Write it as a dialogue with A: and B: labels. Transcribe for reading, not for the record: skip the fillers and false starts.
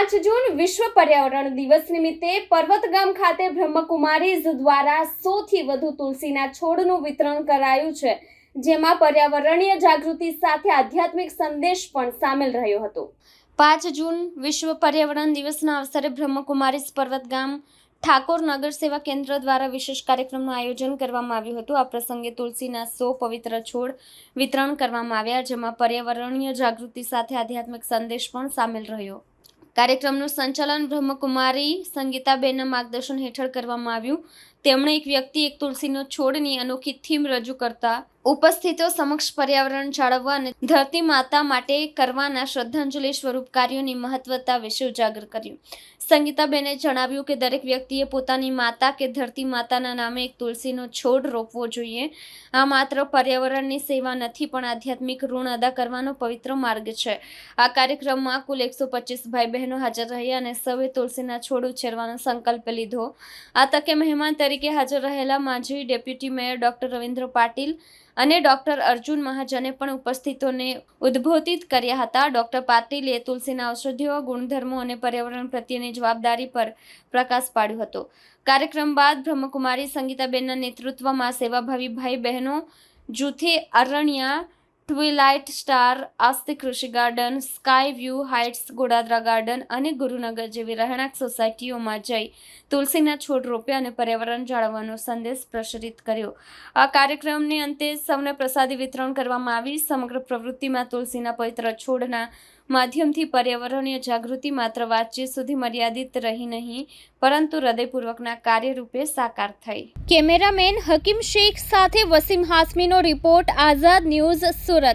A: 5 જૂન વિશ્વ પર્યાવરણ દિવસ નિમિત્તે પર્વતગામ ખાતે બ્રહ્મકુમારીઝ દ્વારા 100થી વધુ તુલસીના છોડનું વિતરણ કરાયું છે, જેમાં પર્યાવરણીય જાગૃતિ સાથે આધ્યાત્મિક સંદેશ પણ સામેલ રહ્યો હતો। 5 જૂન વિશ્વ પર્યાવરણ દિવસના અવસરે બ્રહ્મકુમારીઝ પર્વતગામ ઠાકોર નગર સેવા કેન્દ્ર દ્વારા વિશેષ કાર્યક્રમનું આયોજન કરવામાં આવ્યું હતું। આ પ્રસંગે તુલસીના 100 પવિત્ર છોડ વિતરણ કરવામાં આવ્યા, જેમાં પર્યાવરણીય જાગૃતિ સાથે આધ્યાત્મિક સંદેશ પણ સામેલ રહ્યો। કાર્યક્રમનું સંચાલન બ્રહ્મકુમારી સંગીતાબેનના માર્ગદર્શન હેઠળ કરવામાં આવ્યું। તેમણે એક વ્યક્તિ એક તુલસીનો છોડની અનોખી થીમ રજૂ કરતા ઉપસ્થિતો સમક્ષ પર્યાવરણ જાળવવા અને ધરતી માતા માટે કરવાના શ્રદ્ધાંજલિ સ્વરૂપ કાર્યોની મહત્વતા વિશે ઉજાગર કર્યું। સંગીતાબેને જણાવ્યું કે દરેક વ્યક્તિએ પોતાની માતા કે ધરતી માતાના નામે એક તુલસીનો છોડ રોપવો જોઈએ। આ માત્ર પર્યાવરણની સેવા નથી, પણ આધ્યાત્મિક ઋણ અદા કરવાનો પવિત્ર માર્ગ છે। આ કાર્યક્રમમાં કુલ 125 ભાઈ બહેનો હાજર રહ્યા અને સૌએ તુલસીના છોડ ઉછેરવાનો સંકલ્પ લીધો। આ તકે મહેમાન તરીકે હાજર રહેલા માજી deputy mayor doctor Ravindra Patil અને ડોક્ટર અર્જુન મહાજને પણ ઉપસ્થિતોને ઉદ્બોધિત કર્યા હતા। ડોક્ટર પાટીલે તુલસીના ઔષધીય ગુણધર્મો અને પર્યાવરણ પ્રત્યેની જવાબદારી પર પ્રકાશ પાડ્યો હતો। કાર્યક્રમ બાદ બ્રહ્મકુમારી સંગીતાબેનના નેતૃત્વમાં સેવાભાવી ભાઈ બહેનો જૂથે અરણ્યા, ટ્વિલાઇટ સ્ટાર, આસ્તિક કૃષિ garden, sky view heights, Godadara garden અને ગુરુનગર જેવી રહેણાંક સોસાયટીઓમાં જઈ તુલસીના છોડ રોપ્યા અને પર્યાવરણ જાળવવાનો સંદેશ પ્રસારિત કર્યો। આ કાર્યક્રમને અંતે સૌને પ્રસાદી વિતરણ કરવામાં આવી। સમગ્ર પ્રવૃત્તિમાં તુલસીના પવિત્ર છોડના માધ્યમથી પર્યાવરણીય જાગૃતિ માત્ર વાતચીત સુધી મર્યાદિત રહી નહીં, પરંતુ હૃદયપૂર્વકના કાર્યરૂપે સાકાર થઈ। કેમેરામેન હકીમ શેખ સાથે વસીમ હાસમીનો રિપોર્ટ, આઝાદ ન્યૂઝ, સુરત।